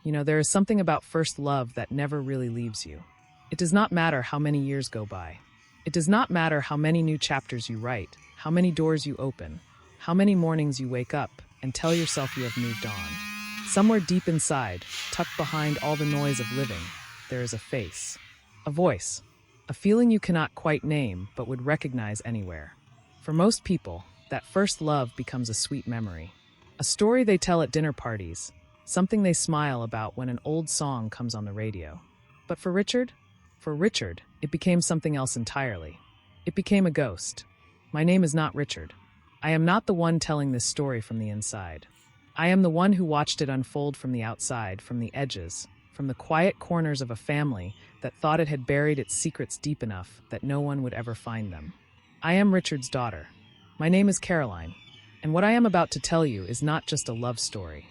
There is something about first love that never really leaves you. It does not matter how many years go by. It does not matter how many new chapters you write, how many doors you open, how many mornings you wake up and tell yourself you have moved on. Somewhere deep inside, tucked behind all the noise of living, there is a face, a voice, a feeling you cannot quite name but would recognize anywhere. For most people, that first love becomes a sweet memory, a story they tell at dinner parties, something they smile about when an old song comes on the radio. But for Richard, it became something else entirely. It became a ghost. My name is not Richard. I am not the one telling this story from the inside. I am the one who watched it unfold from the outside, from the edges, from the quiet corners of a family that thought it had buried its secrets deep enough that no one would ever find them. I am Richard's daughter. My name is Caroline, and what I am about to tell you is not just a love story.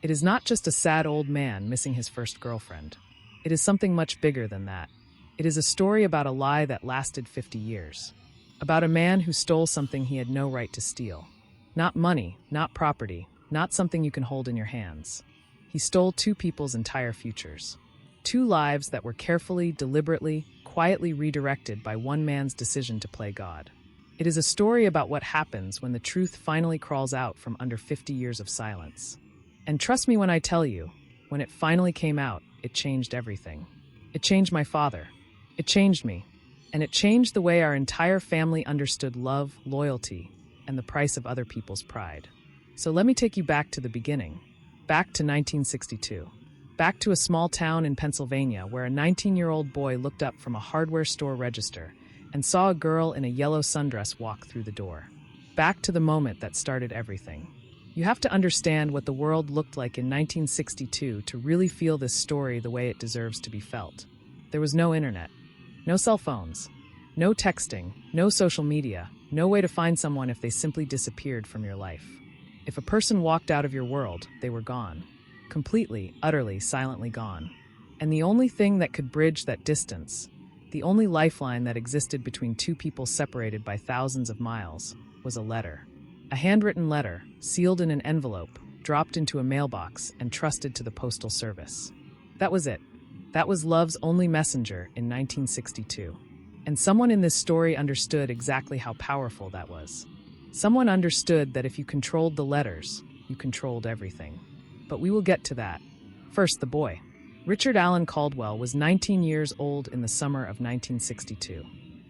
It is not just a sad old man missing his first girlfriend. It is something much bigger than that. It is a story about a lie that lasted 50 years. About a man who stole something he had no right to steal. Not money, not property, not something you can hold in your hands. He stole two people's entire futures. Two lives that were carefully, deliberately, quietly redirected by one man's decision to play God. It is a story about what happens when the truth finally crawls out from under 50 years of silence. And trust me when I tell you, when it finally came out, it changed everything. It changed my father. It changed me. And it changed the way our entire family understood love, loyalty, and the price of other people's pride. So let me take you back to the beginning. Back to 1962. Back to a small town in Pennsylvania where a 19-year-old boy looked up from a hardware store register and saw a girl in a yellow sundress walk through the door. Back to the moment that started everything. You have to understand what the world looked like in 1962 to really feel this story the way it deserves to be felt. There was no internet, no cell phones, no texting, no social media, no way to find someone if they simply disappeared from your life. If a person walked out of your world, they were gone. Completely, utterly, silently gone. And the only thing that could bridge that distance, the only lifeline that existed between two people separated by thousands of miles, was a letter. A handwritten letter, sealed in an envelope, dropped into a mailbox, and trusted to the postal service. That was it. That was love's only messenger in 1962. And someone in this story understood exactly how powerful that was. Someone understood that if you controlled the letters, you controlled everything. But we will get to that. First, the boy. Richard Allen Caldwell was 19 years old in the summer of 1962.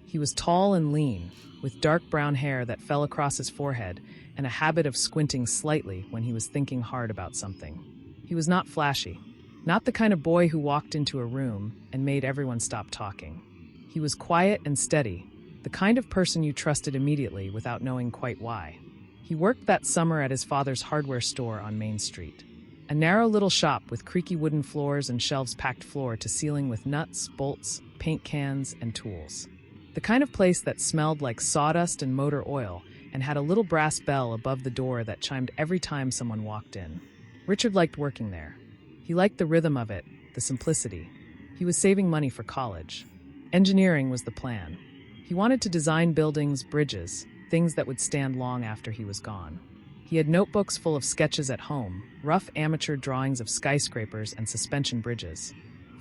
He was tall and lean, with dark brown hair that fell across his forehead and a habit of squinting slightly when he was thinking hard about something. He was not flashy, not the kind of boy who walked into a room and made everyone stop talking. He was quiet and steady, the kind of person you trusted immediately without knowing quite why. He worked that summer at his father's hardware store on Main Street. A narrow little shop with creaky wooden floors and shelves packed floor to ceiling with nuts, bolts, paint cans, and tools. The kind of place that smelled like sawdust and motor oil and had a little brass bell above the door that chimed every time someone walked in. Richard liked working there. He liked the rhythm of it, the simplicity. He was saving money for college. Engineering was the plan. He wanted to design buildings, bridges, things that would stand long after he was gone. He had notebooks full of sketches at home, rough amateur drawings of skyscrapers and suspension bridges,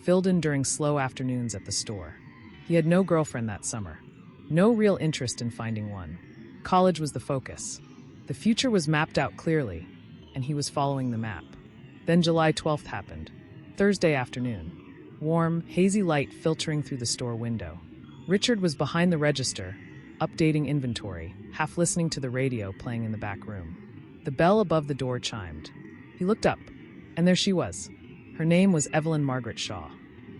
filled in during slow afternoons at the store. He had no girlfriend that summer. No real interest in finding one. College was the focus. The future was mapped out clearly, and he was following the map. Then July 12th happened. Thursday afternoon. Warm, hazy light filtering through the store window. Richard was behind the register, updating inventory, half listening to the radio playing in the back room. The bell above the door chimed. He looked up, and there she was. Her name was Evelyn Margaret Shaw.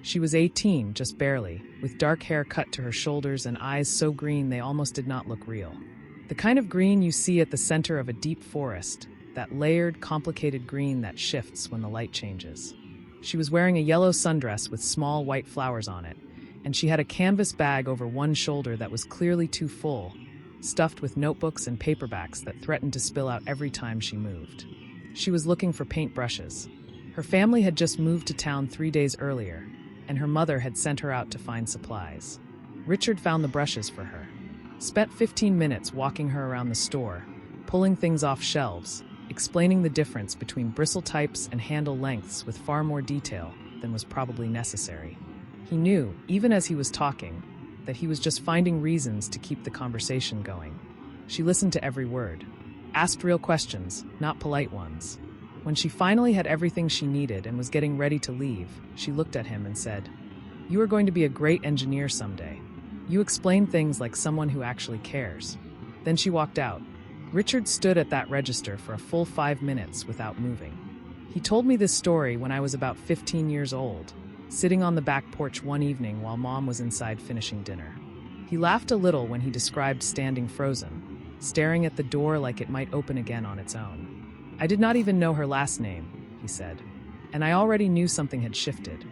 She was 18, just barely, with dark hair cut to her shoulders and eyes so green they almost did not look real. The kind of green you see at the center of a deep forest, that layered, complicated green that shifts when the light changes. She was wearing a yellow sundress with small white flowers on it, and she had a canvas bag over one shoulder that was clearly too full, stuffed with notebooks and paperbacks that threatened to spill out every time she moved. She was looking for paintbrushes. Her family had just moved to town 3 days earlier, and her mother had sent her out to find supplies. Richard found the brushes for her. Spent 15 minutes walking her around the store, pulling things off shelves, explaining the difference between bristle types and handle lengths with far more detail than was probably necessary. He knew, even as he was talking, that he was just finding reasons to keep the conversation going. She listened to every word, asked real questions, not polite ones. When she finally had everything she needed and was getting ready to leave, she looked at him and said, "You are going to be a great engineer someday. You explain things like someone who actually cares." Then she walked out. Richard stood at that register for a full 5 minutes without moving. He told me this story when I was about 15 years old, sitting on the back porch one evening while Mom was inside finishing dinner. He laughed a little when he described standing frozen, staring at the door like it might open again on its own. "I did not even know her last name," he said, "and I already knew something had shifted.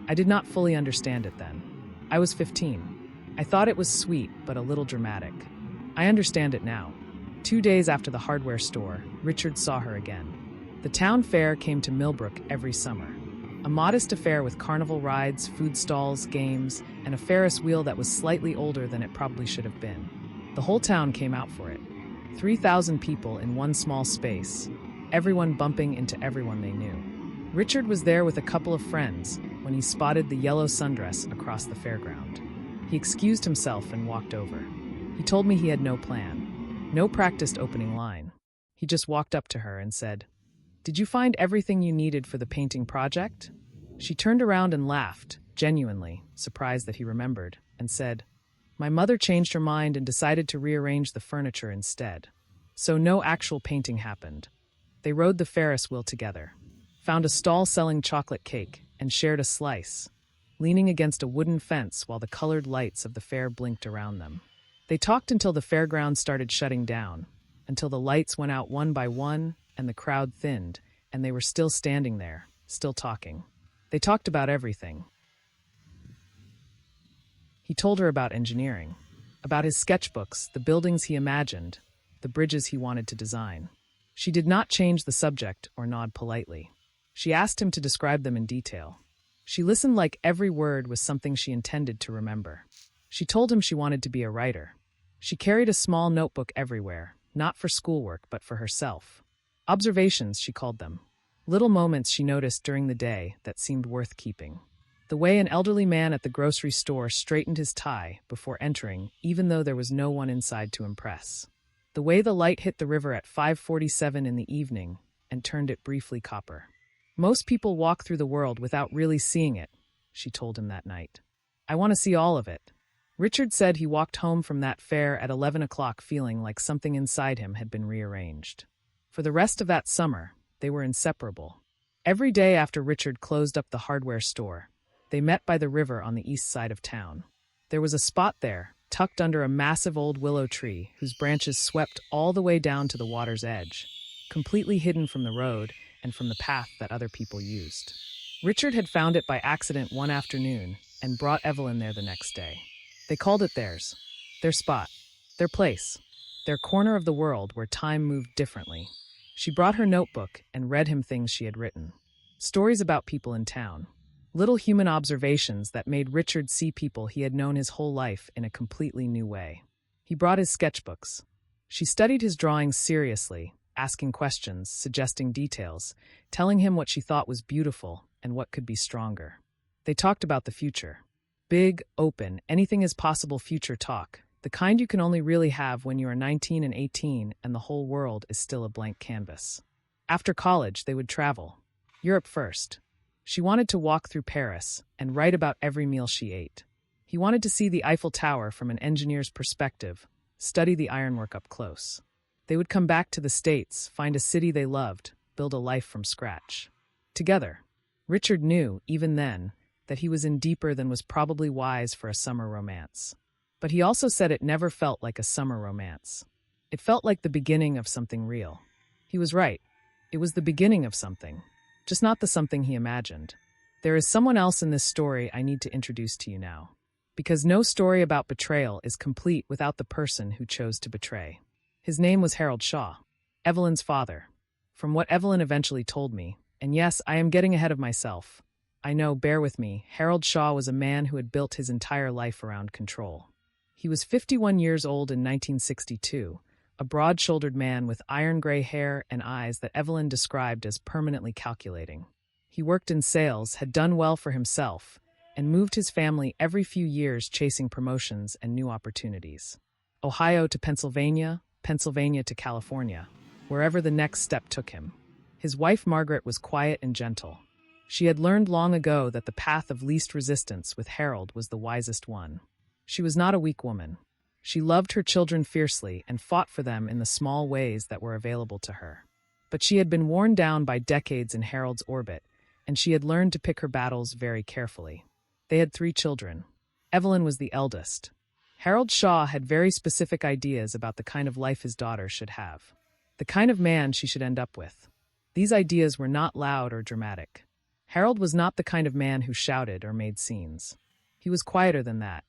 I did not fully understand it then. I was 15. I thought it was sweet, but a little dramatic. I understand it now." 2 days after the hardware store, Richard saw her again. The town fair came to Millbrook every summer. A modest affair with carnival rides, food stalls, games, and a Ferris wheel that was slightly older than it probably should have been. The whole town came out for it. 3,000 people in one small space, everyone bumping into everyone they knew. Richard was there with a couple of friends when he spotted the yellow sundress across the fairground. He excused himself and walked over. He told me he had no plan, no practiced opening line. He just walked up to her and said, "Did you find everything you needed for the painting project?" She turned around and laughed, genuinely, surprised that he remembered, and said, "My mother changed her mind and decided to rearrange the furniture instead. So no actual painting happened." They rode the Ferris wheel together, found a stall selling chocolate cake, and shared a slice, leaning against a wooden fence while the colored lights of the fair blinked around them. They talked until the fairground started shutting down, until the lights went out one by one and the crowd thinned, and they were still standing there, still talking. They talked about everything. He told her about engineering, about his sketchbooks, the buildings he imagined, the bridges he wanted to design. She did not change the subject or nod politely. She asked him to describe them in detail. She listened like every word was something she intended to remember. She told him she wanted to be a writer. She carried a small notebook everywhere, not for schoolwork but for herself. Observations, she called them. Little moments she noticed during the day that seemed worth keeping. The way an elderly man at the grocery store straightened his tie before entering, even though there was no one inside to impress. The way the light hit the river at 5:47 in the evening and turned it briefly copper. "Most people walk through the world without really seeing it," she told him that night. "I want to see all of it." Richard said he walked home from that fair at 11 o'clock feeling like something inside him had been rearranged. For the rest of that summer, they were inseparable. Every day after Richard closed up the hardware store, they met by the river on the east side of town. There was a spot there, tucked under a massive old willow tree whose branches swept all the way down to the water's edge, completely hidden from the road and from the path that other people used. Richard had found it by accident one afternoon and brought Evelyn there the next day. They called it theirs, their spot, their place, their corner of the world where time moved differently. She brought her notebook and read him things she had written. Stories about people in town. Little human observations that made Richard see people he had known his whole life in a completely new way. He brought his sketchbooks. She studied his drawings seriously, asking questions, suggesting details, telling him what she thought was beautiful and what could be stronger. They talked about the future. Big, open, anything is possible future talk, the kind you can only really have when you are 19 and 18 and the whole world is still a blank canvas. After college, they would travel. Europe first. She wanted to walk through Paris and write about every meal she ate. He wanted to see the Eiffel Tower from an engineer's perspective, study the ironwork up close. They would come back to the States, find a city they loved, build a life from scratch. Together. Richard knew, even then, that he was in deeper than was probably wise for a summer romance. But he also said it never felt like a summer romance. It felt like the beginning of something real. He was right. It was the beginning of something. Just not the something he imagined. There is someone else in this story I need to introduce to you now. Because no story about betrayal is complete without the person who chose to betray. His name was Harold Shaw, Evelyn's father. From what Evelyn eventually told me, and yes, I am getting ahead of myself. I know, bear with me, Harold Shaw was a man who had built his entire life around control. He was 51 years old in 1962, a broad-shouldered man with iron-gray hair and eyes that Evelyn described as permanently calculating. He worked in sales, had done well for himself, and moved his family every few years chasing promotions and new opportunities. Ohio to Pennsylvania, Pennsylvania to California, wherever the next step took him. His wife Margaret was quiet and gentle. She had learned long ago that the path of least resistance with Harold was the wisest one. She was not a weak woman. She loved her children fiercely and fought for them in the small ways that were available to her. But she had been worn down by decades in Harold's orbit, and she had learned to pick her battles very carefully. They had 3 children. Evelyn was the eldest. Harold Shaw had very specific ideas about the kind of life his daughter should have, the kind of man she should end up with. These ideas were not loud or dramatic. Harold was not the kind of man who shouted or made scenes. He was quieter than that,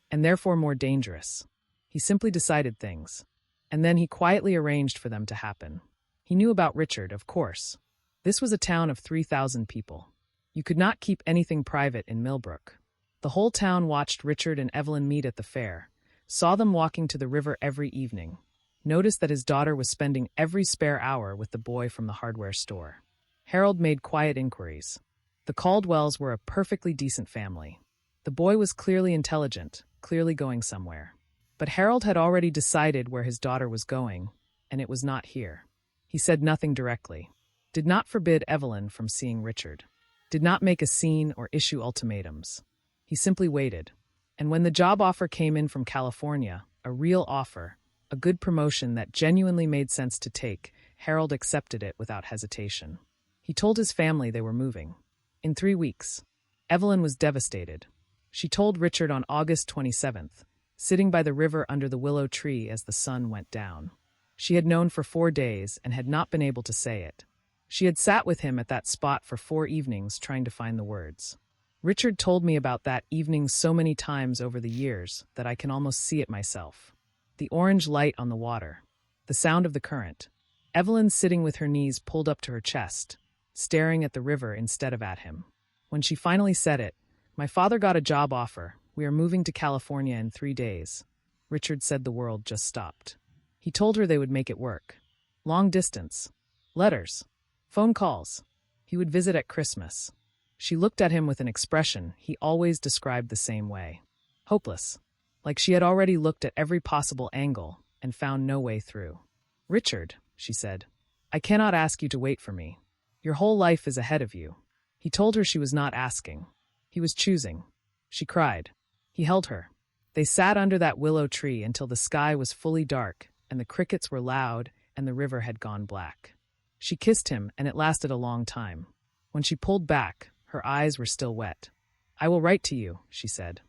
and therefore more dangerous. He simply decided things, and then he quietly arranged for them to happen. He knew about Richard, of course. This was a town of 3,000 people. You could not keep anything private in Millbrook. The whole town watched Richard and Evelyn meet at the fair, saw them walking to the river every evening, noticed that his daughter was spending every spare hour with the boy from the hardware store. Harold made quiet inquiries. The Caldwells were a perfectly decent family. The boy was clearly intelligent, clearly going somewhere. But Harold had already decided where his daughter was going, and it was not here. He said nothing directly, did not forbid Evelyn from seeing Richard, did not make a scene or issue ultimatums. He simply waited, and when the job offer came in from California, a real offer, a good promotion that genuinely made sense to take, Harold accepted it without hesitation. He told his family they were moving. In 3 weeks. Evelyn was devastated. She told Richard on August 27th, sitting by the river under the willow tree as the sun went down. She had known for 4 days and had not been able to say it. She had sat with him at that spot for 4 evenings trying to find the words. Richard told me about that evening so many times over the years that I can almost see it myself. The orange light on the water, the sound of the current. Evelyn sitting with her knees pulled up to her chest, staring at the river instead of at him. When she finally said it, "My father got a job offer. We are moving to California in 3 days." Richard said the world just stopped. He told her they would make it work. Long distance. Letters. Phone calls. He would visit at Christmas. She looked at him with an expression he always described the same way. Hopeless. Like she had already looked at every possible angle and found no way through. "Richard," she said, "I cannot ask you to wait for me. Your whole life is ahead of you." He told her she was not asking. He was choosing. She cried. He held her. They sat under that willow tree until the sky was fully dark and the crickets were loud and the river had gone black. She kissed him, and it lasted a long time. When she pulled back, her eyes were still wet. "I will write to you," she said.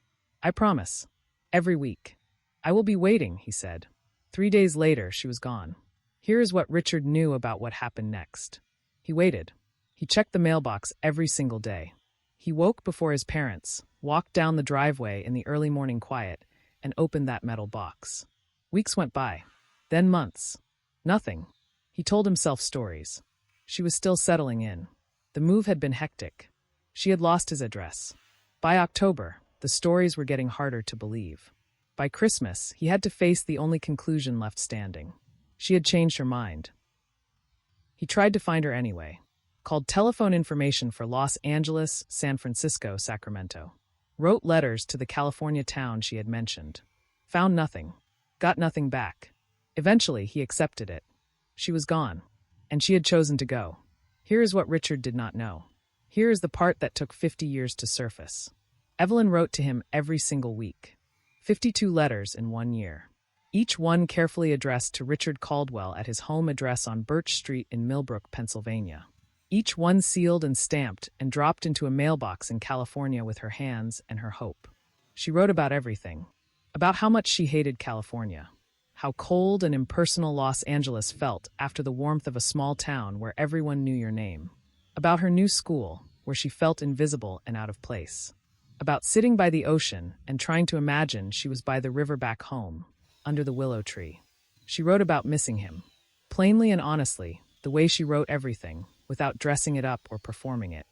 "I promise. Every week." "I will be waiting," he said. 3 days later, she was gone. Here is what Richard knew about what happened next. He waited. He checked the mailbox every single day. He woke before his parents, walked down the driveway in the early morning quiet, and opened that metal box. Weeks went by. Then months. Nothing. He told himself stories. She was still settling in. The move had been hectic. She had lost his address. By October, the stories were getting harder to believe. By Christmas, he had to face the only conclusion left standing. She had changed her mind. He tried to find her anyway. Called telephone information for Los Angeles, San Francisco, Sacramento. Wrote letters to the California town she had mentioned. Found nothing. Got nothing back. Eventually, he accepted it. She was gone, and she had chosen to go. Here is what Richard did not know. Here is the part that took 50 years to surface. Evelyn wrote to him every single week. 52 letters in 1 year. Each one carefully addressed to Richard Caldwell at his home address on Birch Street in Millbrook, Pennsylvania. Each one sealed and stamped and dropped into a mailbox in California with her hands and her hope. She wrote about everything. About how much she hated California. How cold and impersonal Los Angeles felt after the warmth of a small town where everyone knew your name. About her new school, where she felt invisible and out of place. About sitting by the ocean and trying to imagine she was by the river back home, under the willow tree. She wrote about missing him. Plainly and honestly, the way she wrote everything, without dressing it up or performing it.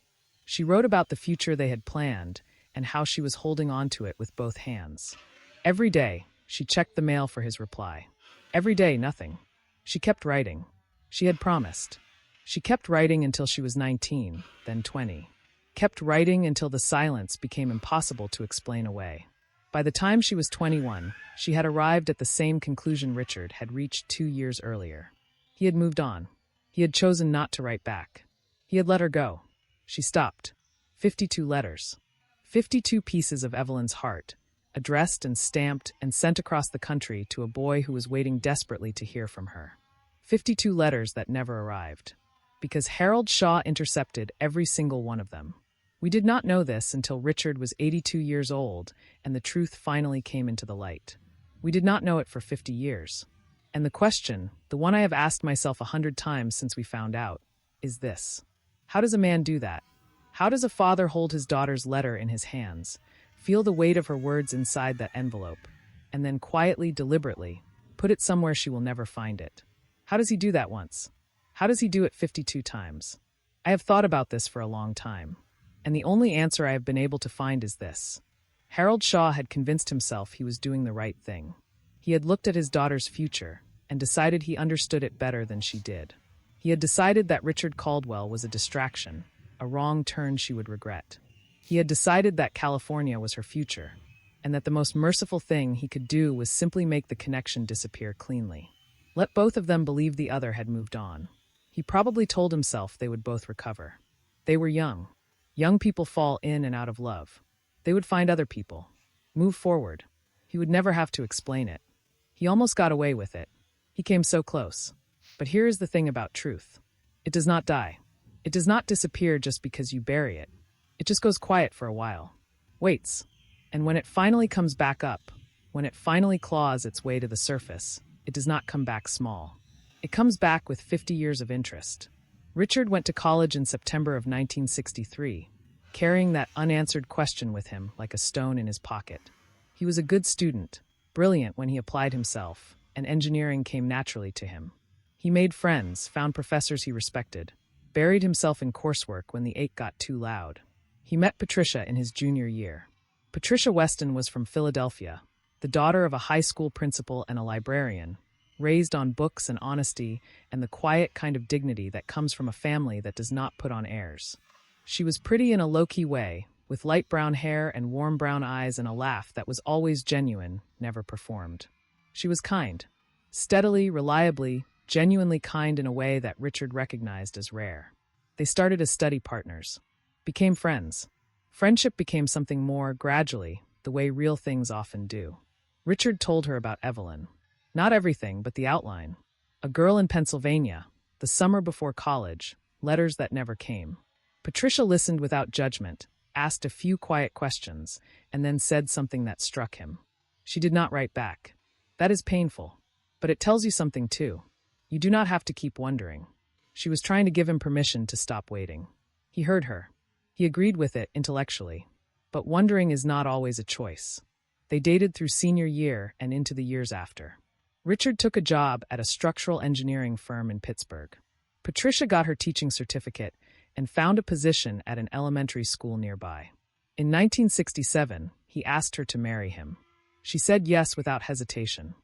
She wrote about the future they had planned and how she was holding on to it with both hands. Every day, she checked the mail for his reply. Every day, nothing. She kept writing. She had promised. She kept writing until she was 19, then 20. Kept writing until the silence became impossible to explain away. By the time she was 21, she had arrived at the same conclusion Richard had reached 2 years earlier. He had moved on. He had chosen not to write back. He had let her go. She stopped. 52 letters. 52 pieces of Evelyn's heart, addressed and stamped and sent across the country to a boy who was waiting desperately to hear from her. 52 letters that never arrived. Because Harold Shaw intercepted every single one of them. We did not know this until Richard was 82 years old and the truth finally came into the light. We did not know it for 50 years. And the question, the one I have asked myself 100 times since we found out, is this. How does a man do that? How does a father hold his daughter's letter in his hands, feel the weight of her words inside that envelope, and then quietly, deliberately, put it somewhere she will never find it? How does he do that once? How does he do it 52 times? I have thought about this for a long time, and the only answer I have been able to find is this. Harold Shaw had convinced himself he was doing the right thing. He had looked at his daughter's future and decided he understood it better than she did. He had decided that Richard Caldwell was a distraction, a wrong turn she would regret. He had decided that California was her future, and that the most merciful thing he could do was simply make the connection disappear cleanly. Let both of them believe the other had moved on. He probably told himself they would both recover. They were young. Young people fall in and out of love. They would find other people. Move forward. He would never have to explain it. He almost got away with it. He came so close. But here is the thing about truth. It does not die. It does not disappear just because you bury it. It just goes quiet for a while. Waits. And when it finally comes back up, when it finally claws its way to the surface, it does not come back small. It comes back with 50 years of interest. Richard went to college in September of 1963, carrying that unanswered question with him like a stone in his pocket. He was a good student, brilliant when he applied himself, and engineering came naturally to him. He made friends, found professors he respected, buried himself in coursework when the ache got too loud. He met Patricia in his junior year. Patricia Weston was from Philadelphia, the daughter of a high school principal and a librarian, raised on books and honesty and the quiet kind of dignity that comes from a family that does not put on airs. She was pretty in a low-key way, with light brown hair and warm brown eyes and a laugh that was always genuine, never performed. She was kind. Steadily, reliably, genuinely kind in a way that Richard recognized as rare. They started as study partners. Became friends. Friendship became something more, gradually, the way real things often do. Richard told her about Evelyn. Not everything, but the outline. A girl in Pennsylvania, the summer before college, letters that never came. Patricia listened without judgment, asked a few quiet questions, and then said something that struck him. She did not write back. That is painful. But it tells you something too. You do not have to keep wondering. She was trying to give him permission to stop waiting. He heard her. He agreed with it intellectually. But wondering is not always a choice. They dated through senior year and into the years after. Richard took a job at a structural engineering firm in Pittsburgh. Patricia got her teaching certificate and found a position at an elementary school nearby. In 1967, he asked her to marry him. She said yes without hesitation.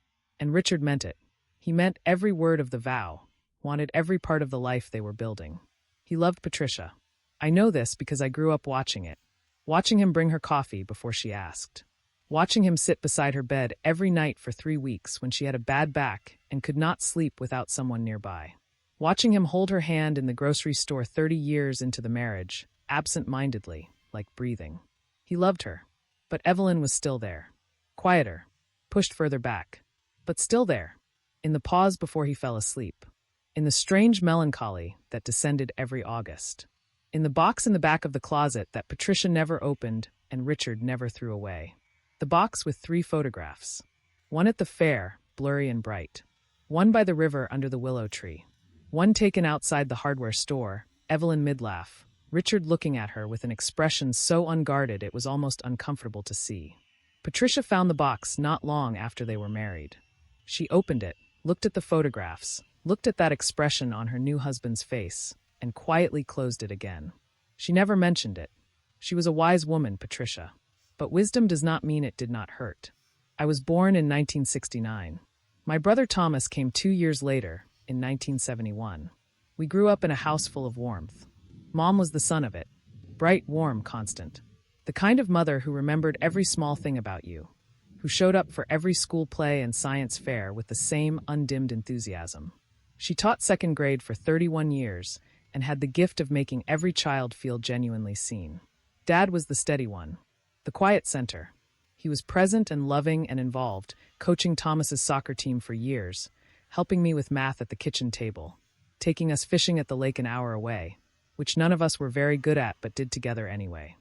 And Richard meant it. He meant every word of the vow, wanted every part of the life they were building. He loved Patricia. I know this because I grew up watching it. Watching him bring her coffee before she asked. Watching him sit beside her bed every night for 3 weeks when she had a bad back and could not sleep without someone nearby. Watching him hold her hand in the grocery store 30 years into the marriage, absent-mindedly, like breathing. He loved her. But Evelyn was still there. Quieter. Pushed further back. But still there. In the pause before he fell asleep. In the strange melancholy that descended every August. In the box in the back of the closet that Patricia never opened and Richard never threw away. The box with 3 photographs. One at the fair, blurry and bright. One by the river under the willow tree. One taken outside the hardware store, Evelyn mid-laugh, Richard looking at her with an expression so unguarded it was almost uncomfortable to see. Patricia found the box not long after they were married. She opened it, looked at the photographs, looked at that expression on her new husband's face, and quietly closed it again. She never mentioned it. She was a wise woman, Patricia. But wisdom does not mean it did not hurt. I was born in 1969. My brother Thomas came 2 years later, in 1971. We grew up in a house full of warmth. Mom was the son of it. Bright, warm, constant. The kind of mother who remembered every small thing about you, who showed up for every school play and science fair with the same undimmed enthusiasm. She taught second grade for 31 years and had the gift of making every child feel genuinely seen. Dad was the steady one, the quiet center. He was present and loving and involved, coaching Thomas's soccer team for years, helping me with math at the kitchen table, taking us fishing at the lake an hour away, which none of us were very good at but did together anyway.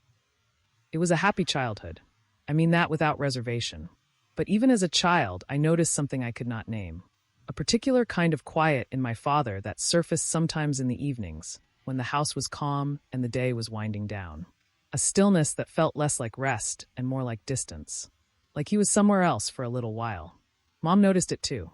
It was a happy childhood. I mean that without reservation. But even as a child, I noticed something I could not name. A particular kind of quiet in my father that surfaced sometimes in the evenings, when the house was calm and the day was winding down. A stillness that felt less like rest and more like distance. Like he was somewhere else for a little while. Mom noticed it too.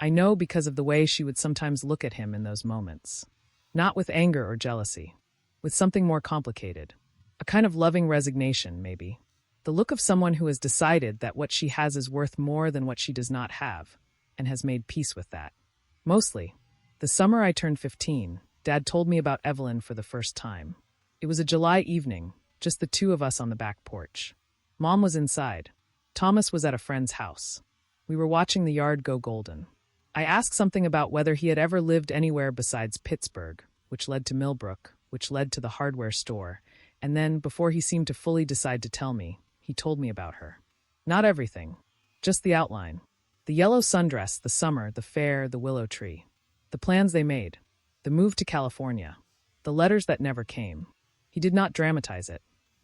I know because of the way she would sometimes look at him in those moments. Not with anger or jealousy. With something more complicated. A kind of loving resignation, maybe. The look of someone who has decided that what she has is worth more than what she does not have, and has made peace with that. Mostly, the summer I turned 15, Dad told me about Evelyn for the first time. It was a July evening, just the two of us on the back porch. Mom was inside. Thomas was at a friend's house. We were watching the yard go golden. I asked something about whether he had ever lived anywhere besides Pittsburgh, which led to Millbrook, which led to the hardware store, and then, before he seemed to fully decide to tell me, he told me about her. Not everything, just the outline. The yellow sundress, the summer, the fair, the willow tree. The plans they made. The move to California. The letters that never came. He did not dramatize it.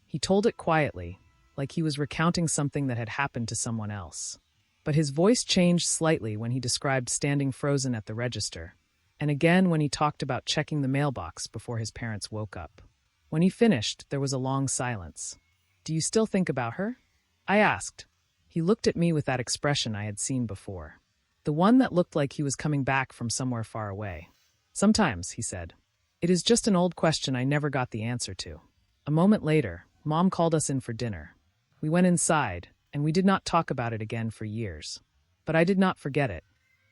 He told it quietly, like he was recounting something that had happened to someone else. But his voice changed slightly when he described standing frozen at the register, and again when he talked about checking the mailbox before his parents woke up. When he finished, there was a long silence. "Do you still think about her?" I asked. He looked at me with that expression I had seen before. The one that looked like he was coming back from somewhere far away. "Sometimes," he said. "It is just an old question I never got the answer to." A moment later, Mom called us in for dinner. We went inside, and we did not talk about it again for years. But I did not forget it.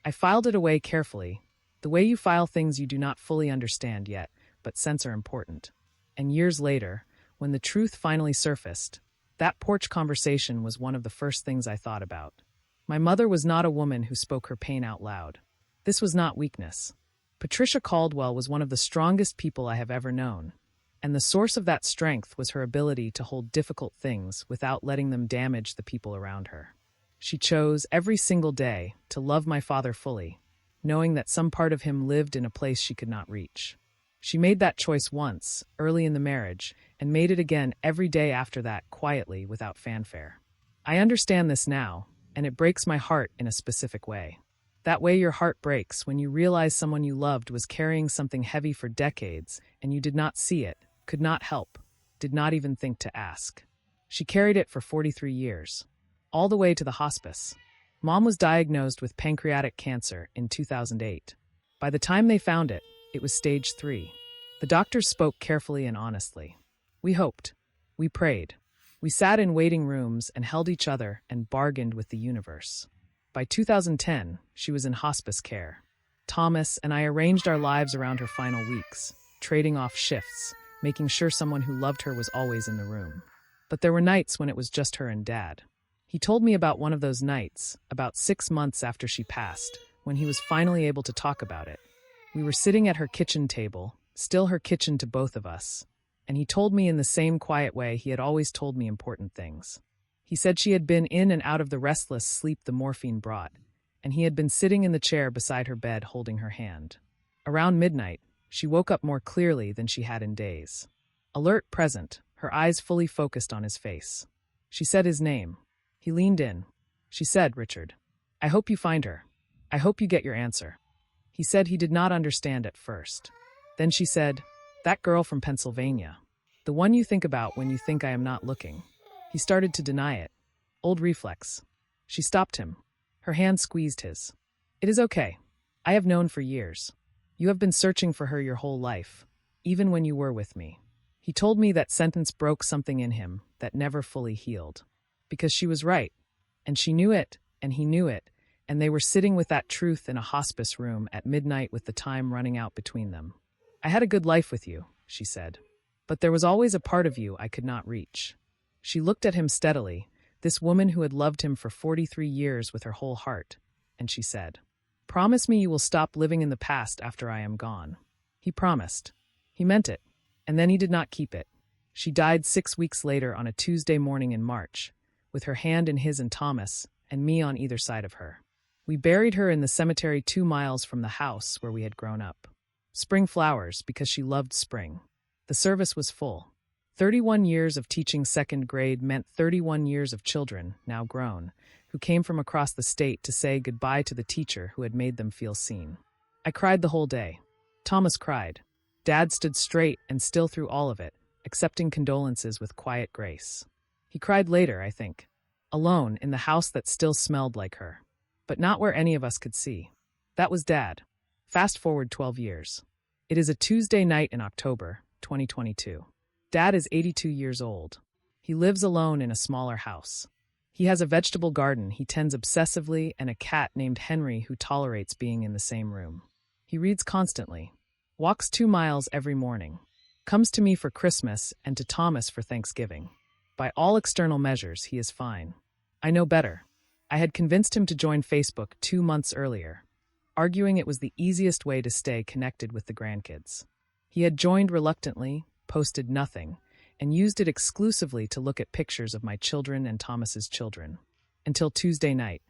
I filed it away carefully, the way you file things you do not fully understand yet, but sense are important. And years later, when the truth finally surfaced, that porch conversation was one of the first things I thought about. My mother was not a woman who spoke her pain out loud. This was not weakness. Patricia Caldwell was one of the strongest people I have ever known, and the source of that strength was her ability to hold difficult things without letting them damage the people around her. She chose, every single day, to love my father fully, knowing that some part of him lived in a place she could not reach. She made that choice once, early in the marriage, and made it again every day after that, quietly, without fanfare. I understand this now, and it breaks my heart in a specific way. That way your heart breaks when you realize someone you loved was carrying something heavy for decades, and you did not see it, could not help, did not even think to ask. She carried it for 43 years, all the way to the hospice. Mom was diagnosed with pancreatic cancer in 2008. By the time they found it, it was stage 3. The doctors spoke carefully and honestly. We hoped. We prayed. We sat in waiting rooms and held each other and bargained with the universe. By 2010, she was in hospice care. Thomas and I arranged our lives around her final weeks, trading off shifts, making sure someone who loved her was always in the room. But there were nights when it was just her and Dad. He told me about one of those nights, about 6 months after she passed, when he was finally able to talk about it. We were sitting at her kitchen table, still her kitchen to both of us, and he told me in the same quiet way he had always told me important things. He said she had been in and out of the restless sleep the morphine brought, and he had been sitting in the chair beside her bed holding her hand. Around midnight, she woke up more clearly than she had in days. Alert, present, her eyes fully focused on his face. She said his name. He leaned in. She said, "Richard, I hope you find her. I hope you get your answer." He said he did not understand at first. Then she said, "That girl from Pennsylvania. The one you think about when you think I am not looking." He started to deny it. Old reflex. She stopped him. Her hand squeezed his. "It is okay. I have known for years. You have been searching for her your whole life, even when you were with me." He told me that sentence broke something in him that never fully healed. Because she was right, and she knew it, and he knew it, and they were sitting with that truth in a hospice room at midnight with the time running out between them. "I had a good life with you," she said. "But there was always a part of you I could not reach." She looked at him steadily, this woman who had loved him for 43 years with her whole heart, and she said, "Promise me you will stop living in the past after I am gone." He promised. He meant it, and then he did not keep it. She died 6 weeks later on a Tuesday morning in March, with her hand in his and Thomas, and me on either side of her. We buried her in the cemetery 2 miles from the house where we had grown up. Spring flowers, because she loved spring. The service was full. 31 years of teaching second grade meant 31 years of children, now grown, who came from across the state to say goodbye to the teacher who had made them feel seen. I cried the whole day. Thomas cried. Dad stood straight and still through all of it, accepting condolences with quiet grace. He cried later, I think, alone in the house that still smelled like her, but not where any of us could see. That was Dad. Fast forward 12 years. It is a Tuesday night in October, 2022. Dad is 82 years old. He lives alone in a smaller house. He has a vegetable garden he tends obsessively and a cat named Henry who tolerates being in the same room. He reads constantly, walks 2 miles every morning, comes to me for Christmas and to Thomas for Thanksgiving. By all external measures, he is fine. I know better. I had convinced him to join Facebook 2 months earlier, arguing it was the easiest way to stay connected with the grandkids. He had joined reluctantly, posted nothing, and used it exclusively to look at pictures of my children and Thomas's children. Until Tuesday night.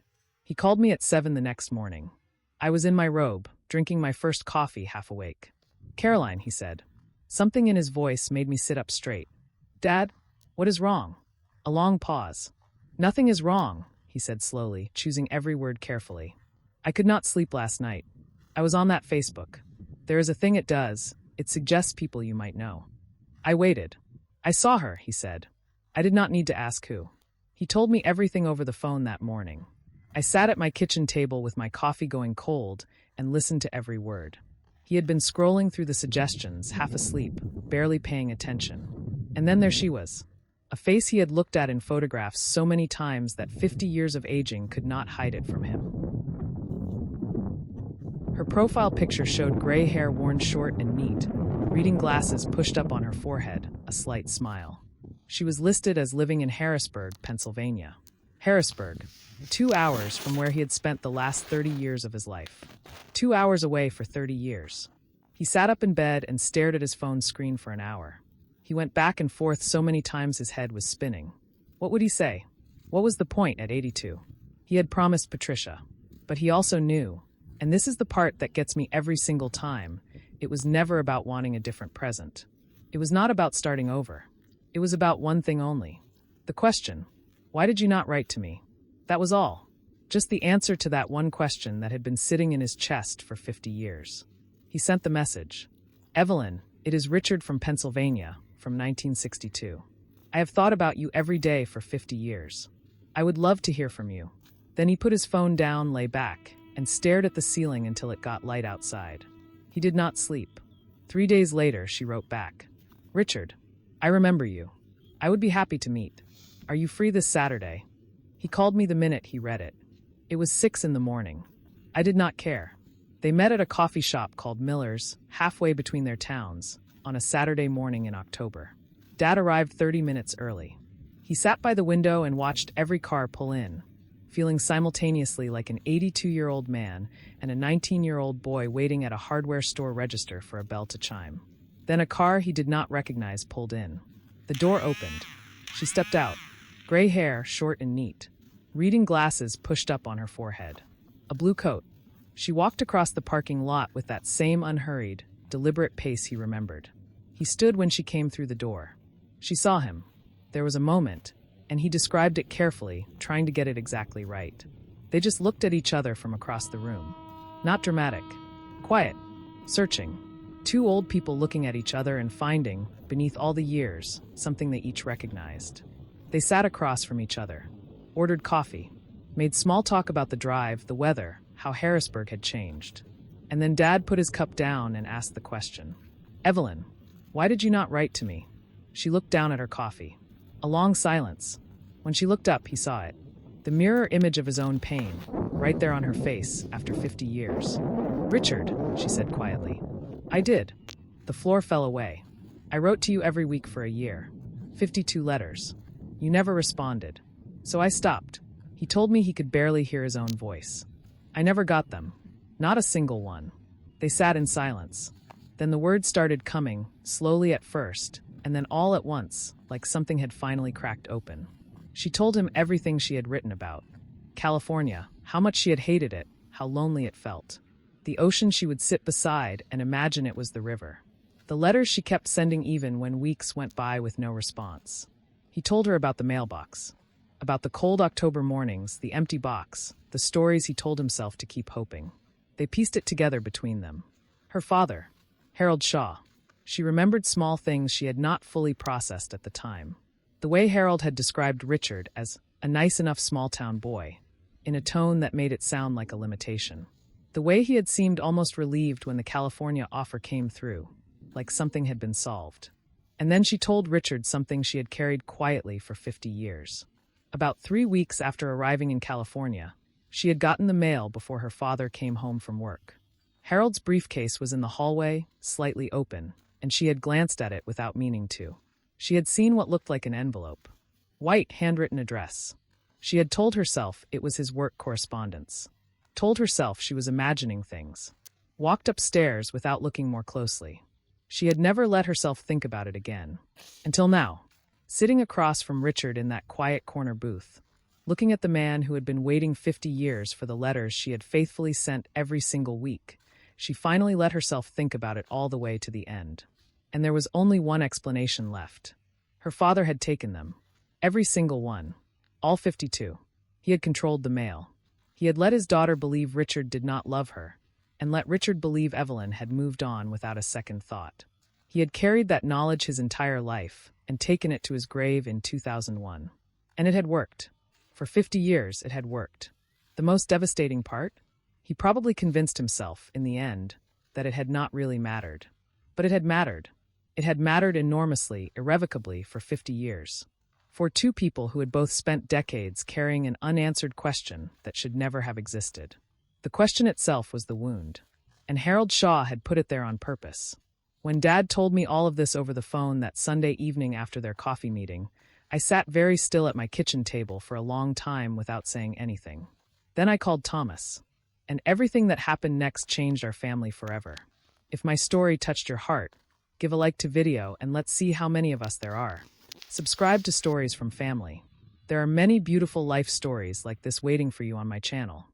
He called me at 7 the next morning. I was in my robe, drinking my first coffee, half awake. "Caroline," he said. Something in his voice made me sit up straight. "Dad, what is wrong?" A long pause. "Nothing is wrong," he said slowly, choosing every word carefully. "I could not sleep last night. I was on that Facebook. There is a thing it does. It suggests people you might know." I waited. "I saw her," he said. I did not need to ask who. He told me everything over the phone that morning. I sat at my kitchen table with my coffee going cold and listened to every word. He had been scrolling through the suggestions, half asleep, barely paying attention. And then there she was. A face he had looked at in photographs so many times that 50 years of aging could not hide it from him. Her profile picture showed gray hair worn short and neat, reading glasses pushed up on her forehead, a slight smile. She was listed as living in Harrisburg, Pennsylvania. Harrisburg, 2 hours from where he had spent the last 30 years of his life. 2 hours away for 30 years. He sat up in bed and stared at his phone screen for an hour. He went back and forth so many times his head was spinning. What would he say? What was the point at 82? He had promised Patricia. But he also knew, and this is the part that gets me every single time, it was never about wanting a different present. It was not about starting over. It was about one thing only. The question, why did you not write to me? That was all. Just the answer to that one question that had been sitting in his chest for 50 years. He sent the message. "Evelyn, it is Richard from Pennsylvania, from 1962. I have thought about you every day for 50 years. I would love to hear from you." Then he put his phone down, lay back, and stared at the ceiling until it got light outside. He did not sleep. 3 days later, she wrote back. "Richard, I remember you. I would be happy to meet. Are you free this Saturday?" He called me the minute he read it. It was 6 in the morning. I did not care. They met at a coffee shop called Miller's, halfway between their towns, on a Saturday morning in October. Dad arrived 30 minutes early. He sat by the window and watched every car pull in, feeling simultaneously like an 82-year-old man and a 19-year-old boy waiting at a hardware store register for a bell to chime. Then a car he did not recognize pulled in. The door opened. She stepped out, gray hair, short and neat, reading glasses pushed up on her forehead. A blue coat. She walked across the parking lot with that same unhurried, deliberate pace he remembered. He stood when she came through the door. She saw him. There was a moment, and he described it carefully, trying to get it exactly right. They just looked at each other from across the room. Not dramatic. Quiet. Searching. 2 old people looking at each other and finding, beneath all the years, something they each recognized. They sat across from each other, ordered coffee, made small talk about the drive, the weather, how Harrisburg had changed. And then Dad put his cup down and asked the question. "Evelyn, why did you not write to me?" She looked down at her coffee. A long silence. When she looked up, he saw it. The mirror image of his own pain. right there on her face after 50 years. "Richard," she said quietly. "I did." The floor fell away. "I wrote to you every week for a year. 52 letters. You never responded. So I stopped." He told me he could barely hear his own voice. "I never got them. Not a single one." They sat in silence. Then the words started coming, slowly at first, and then all at once, like something had finally cracked open. She told him everything she had written about. California, how much she had hated it, how lonely it felt. The ocean she would sit beside and imagine it was the river. The letters she kept sending even when weeks went by with no response. He told her about the mailbox. About the cold October mornings, the empty box, the stories he told himself to keep hoping. They pieced it together between them. Her father, Harold Shaw. She remembered small things she had not fully processed at the time. The way Harold had described Richard as a nice enough small-town boy, in a tone that made it sound like a limitation. The way he had seemed almost relieved when the California offer came through, like something had been solved. And then she told Richard something she had carried quietly for 50 years. About 3 weeks after arriving in California, she had gotten the mail before her father came home from work. Harold's briefcase was in the hallway, slightly open, and she had glanced at it without meaning to. She had seen what looked like an envelope. White, handwritten address. She had told herself it was his work correspondence. Told herself she was imagining things. Walked upstairs without looking more closely. She had never let herself think about it again. Until now. Sitting across from Richard in that quiet corner booth, looking at the man who had been waiting 50 years for the letters she had faithfully sent every single week, she finally let herself think about it all the way to the end. And there was only one explanation left. Her father had taken them. Every single one. All 52. He had controlled the mail. He had let his daughter believe Richard did not love her, and let Richard believe Evelyn had moved on without a second thought. He had carried that knowledge his entire life, and taken it to his grave in 2001. And it had worked. For 50 years, it had worked. The most devastating part? He probably convinced himself, in the end, that it had not really mattered. But it had mattered. It had mattered enormously, irrevocably, for 50 years. For two people who had both spent decades carrying an unanswered question that should never have existed. The question itself was the wound, and Harold Shaw had put it there on purpose. When Dad told me all of this over the phone that Sunday evening after their coffee meeting, I sat very still at my kitchen table for a long time without saying anything. Then I called Thomas, and everything that happened next changed our family forever. If my story touched your heart, give a like to video and let's see how many of us there are. Subscribe to Stories from Family. There are many beautiful life stories like this waiting for you on my channel.